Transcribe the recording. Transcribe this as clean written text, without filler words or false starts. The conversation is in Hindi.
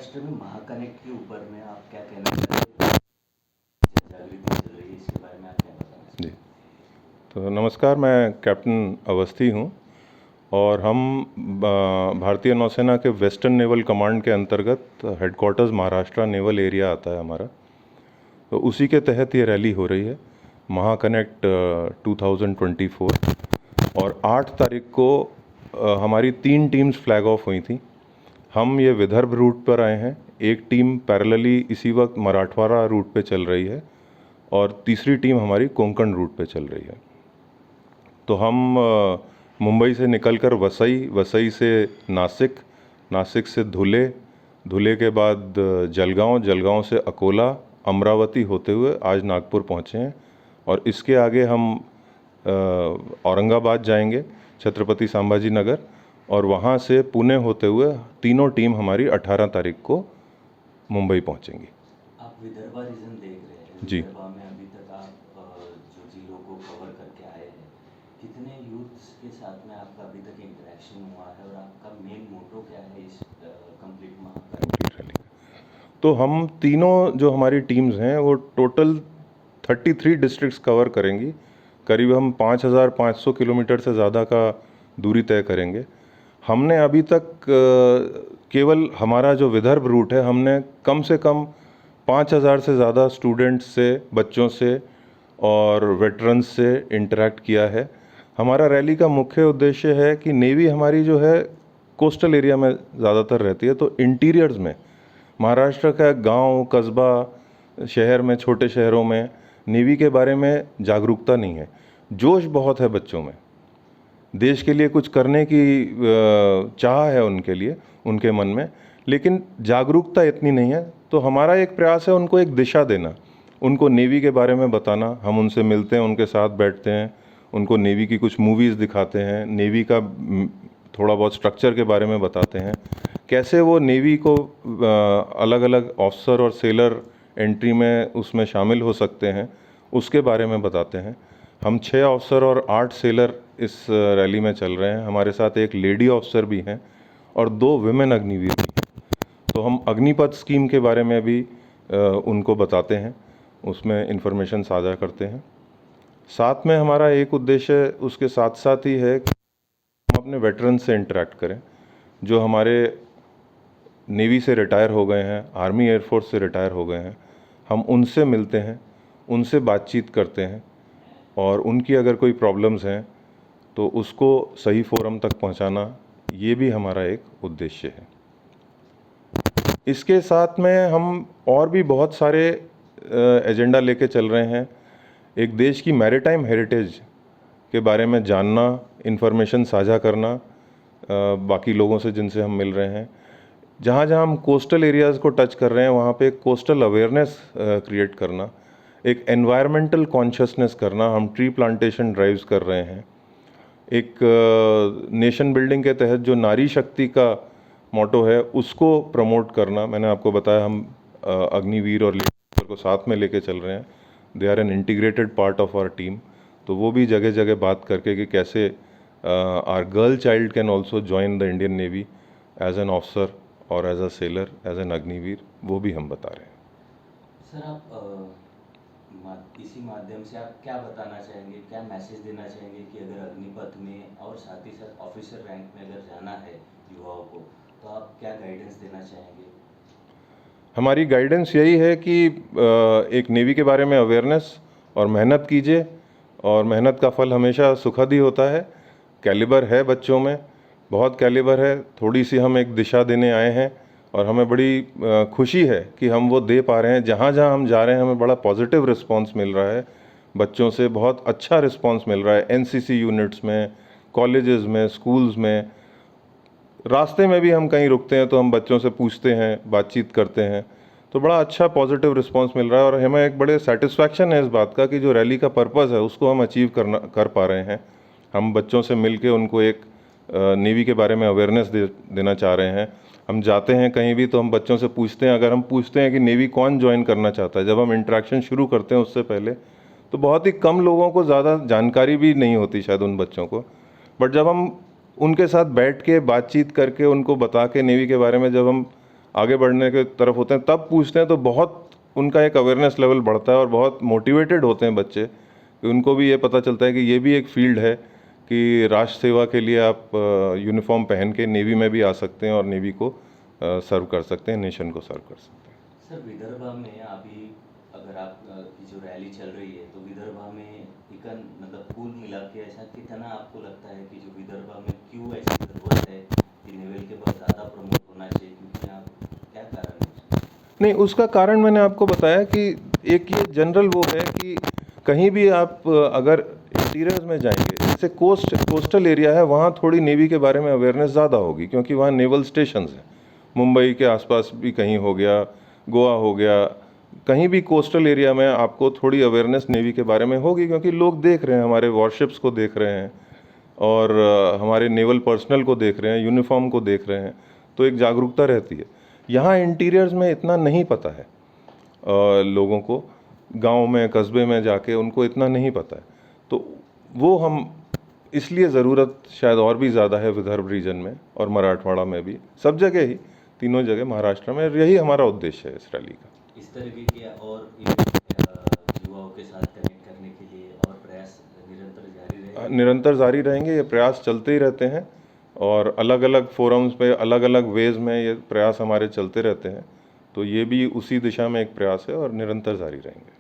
महाराष्ट्र में महाकनेक्ट के ऊपर में आप क्या कहना चाहते हैं? जागृति चल रही है, इसके बारे में आप क्या बताना चाहते हैं? जी, तो नमस्कार, मैं कैप्टन अवस्थी हूँ और हम भारतीय नौसेना के वेस्टर्न नेवल कमांड के अंतर्गत हेडक्वार्टर्स महाराष्ट्र नेवल एरिया आता है हमारा। तो उसी के तहत ये रैली हो रही है, महाकनेक्ट 2024। और 8 तारीख को हमारी 3 टीम्स फ्लैग ऑफ हुई थी। हम ये विदर्भ रूट पर आए हैं, एक टीम पैरेलली इसी वक्त मराठवाड़ा रूट पे चल रही है और तीसरी टीम हमारी कोंकण रूट पे चल रही है। तो हम मुंबई से निकलकर वसई से नासिक, नासिक से धुले, धुले के बाद जलगांव से अकोला, अमरावती होते हुए आज नागपुर पहुँचे हैं। और इसके आगे हम औरंगाबाद जाएंगे, छत्रपति संभाजी नगर, और वहाँ से पुणे होते हुए तीनों टीम हमारी 18 तारीख को मुंबई पहुँचेंगी। आप विदर्भा रीजन देख रहे हैं। जी। विदर्भा में अभी तक आप जो जिलों को कवर करके आए हैं, कितने यूथ्स के साथ में आपका अभी तक इंटरेक्शन हुआ है और आपका मेन मोटो क्या है इस कंप्लीट महाकनेक्ट रैली? तो हम तीनों जो हमारी टीम्स हैं वो टोटल 33 डिस्ट्रिक्ट्स कवर करेंगी। करीब हम 5,500 किलोमीटर से ज़्यादा का दूरी तय करेंगे। हमने अभी तक केवल हमारा जो विदर्भ रूट है, हमने कम से कम 5,000 से ज़्यादा स्टूडेंट्स से, बच्चों से और वेटरन्स से इंटरेक्ट किया है। हमारा रैली का मुख्य उद्देश्य है कि नेवी हमारी जो है कोस्टल एरिया में ज़्यादातर रहती है, तो इंटीरियर्स में महाराष्ट्र का गांव, कस्बा, शहर में, छोटे शहरों में नेवी के बारे में जागरूकता नहीं है। जोश बहुत है बच्चों में, देश के लिए कुछ करने की चाह है उनके लिए, उनके मन में, लेकिन जागरूकता इतनी नहीं है। तो हमारा एक प्रयास है उनको एक दिशा देना, उनको नेवी के बारे में बताना। हम उनसे मिलते हैं, उनके साथ बैठते हैं, उनको नेवी की कुछ मूवीज़ दिखाते हैं, नेवी का थोड़ा बहुत स्ट्रक्चर के बारे में बताते हैं, कैसे वो नेवी को अलग अलग ऑफिसर और सेलर एंट्री में उसमें शामिल हो सकते हैं, उसके बारे में बताते हैं। हम 6 ऑफिसर और 8 सेलर इस रैली में चल रहे हैं। हमारे साथ एक लेडी ऑफिसर भी हैं और 2 विमेन अग्निवीर भी हैं। तो हम अग्निपथ स्कीम के बारे में भी उनको बताते हैं, उसमें इंफॉर्मेशन साझा करते हैं। साथ में हमारा एक उद्देश्य उसके साथ साथ ही है कि हम अपने वेटरन से इंटरेक्ट करें, जो हमारे नेवी से रिटायर हो गए हैं, आर्मी एयरफोर्स से रिटायर हो गए हैं। हम उनसे मिलते हैं, उनसे बातचीत करते हैं और उनकी अगर कोई प्रॉब्लम्स हैं तो उसको सही फोरम तक पहुंचाना, ये भी हमारा एक उद्देश्य है। इसके साथ में हम और भी बहुत सारे एजेंडा लेके चल रहे हैं। एक देश की मैरीटाइम हेरिटेज के बारे में जानना, इन्फॉर्मेशन साझा करना बाकी लोगों से जिनसे हम मिल रहे हैं। जहाँ जहाँ हम कोस्टल एरियाज़ को टच कर रहे हैं, वहाँ पे कोस्टल अवेयरनेस क्रिएट करना, एक एनवायरमेंटल कॉन्शियसनेस करना। हम ट्री प्लांटेशन ड्राइव्स कर रहे हैं। एक नेशन बिल्डिंग के तहत जो नारी शक्ति का मोटो है, उसको प्रमोट करना। मैंने आपको बताया हम अग्निवीर और लेडी को साथ में लेके चल रहे हैं। They are an integrated part of our team. तो वो भी जगह जगह बात करके कि कैसे our girl child can also join the Indian Navy as an officer और as a sailor, as an Agniveer, वो भी हम बता रहे हैं। सर, आप इसी माध्यम से आप क्या बताना चाहेंगे, क्या मैसेज देना चाहेंगे कि अगर अग्निपथ में और साथ ही साथ ऑफिसर रैंक में अगर जाना है युवाओं को, तो आप क्या गाइडेंस देना चाहेंगे? हमारी गाइडेंस यही है कि एक नेवी के बारे में अवेयरनेस और मेहनत कीजिए, और मेहनत का फल हमेशा सुखद ही होता है। कैलिबर है बच्चों में, बहुत कैलिबर है। थोड़ी सी हम एक दिशा देने आए हैं और हमें बड़ी खुशी है कि हम वो दे पा रहे हैं। जहाँ जहाँ हम जा रहे हैं हमें बड़ा पॉजिटिव रिस्पांस मिल रहा है, बच्चों से बहुत अच्छा रिस्पांस मिल रहा है। एनसीसी यूनिट्स में, कॉलेजेस में, स्कूल्स में, रास्ते में भी हम कहीं रुकते हैं तो हम बच्चों से पूछते हैं, बातचीत करते हैं, तो बड़ा अच्छा पॉजिटिव रिस्पांस मिल रहा है। और हमें एक बड़े सेटिस्फैक्शन है इस बात का कि जो रैली का पर्पज़ है उसको हम अचीव कर पा रहे हैं। हम बच्चों से मिल के उनको एक नेवी के बारे में अवेयरनेस देना चाह रहे हैं। हम जाते हैं कहीं भी तो हम बच्चों से पूछते हैं, अगर हम पूछते हैं कि नेवी कौन ज्वाइन करना चाहता है, जब हम इंटरेक्शन शुरू करते हैं उससे पहले, तो बहुत ही कम लोगों को ज़्यादा जानकारी भी नहीं होती शायद उन बच्चों को। बट जब हम उनके साथ बैठ के बातचीत करके, उनको बता के नेवी के बारे में जब हम आगे बढ़ने के तरफ होते हैं तब पूछते हैं, तो बहुत उनका एक अवेयरनेस लेवल बढ़ता है और बहुत मोटिवेटेड होते हैं बच्चे कि उनको भी ये पता चलता है कि ये भी एक फील्ड है कि राष्ट्र सेवा के लिए आप यूनिफॉर्म पहन के नेवी में भी आ सकते हैं और नेवी को सर्व कर सकते हैं, नेशन को सर्व कर सकते हैं। सर विदर्भा में अभी अगर आप की जो रैली चल रही है तो विदर्भा में इकन मतलब कुल मिला के ऐसा कितना आपको लगता है कि जो विदर्भा में क्यों ऐसी जरूरत है कि नेवल के बहुत ज़्यादा प्रमोट होना चाहिए, क्योंकि यहाँ क्या कारण है? नहीं, उसका कारण मैंने आपको बताया कि एक ये जनरल वो है कि कहीं भी आप अगर इंटीरियर्स में जाएंगे, जैसे कोस्टल एरिया है, वहाँ थोड़ी नेवी के बारे में अवेयरनेस ज़्यादा होगी क्योंकि वहाँ नेवल स्टेशंस हैं। मुंबई के आसपास भी कहीं हो गया, गोवा हो गया, कहीं भी कोस्टल एरिया में आपको थोड़ी अवेयरनेस नेवी के बारे में होगी क्योंकि लोग देख रहे हैं, हमारे वॉरशिप्स को देख रहे हैं और हमारे नेवल पर्सनल को देख रहे हैं, यूनिफॉर्म को देख रहे हैं, तो एक जागरूकता रहती है। यहाँ इंटीरियर्स में इतना नहीं पता है लोगों को, गांव में कस्बे में जाके उनको इतना नहीं पता है, तो वो हम इसलिए ज़रूरत शायद और भी ज़्यादा है विदर्भ रीजन में और मराठवाड़ा में भी, सब जगह ही, तीनों जगह महाराष्ट्र में, यही हमारा उद्देश्य है इस रैली का। इस तरीके के और युवाओं के साथ कनेक्ट करने के लिए और प्रयास निरंतर जारी रहेंगे? निरंतर जारी रहेंगे, ये प्रयास चलते ही रहते हैं और अलग अलग फोरम्स पे अलग अलग वेज में ये प्रयास हमारे चलते रहते हैं, तो ये भी उसी दिशा में एक प्रयास है और निरंतर जारी रहेंगे।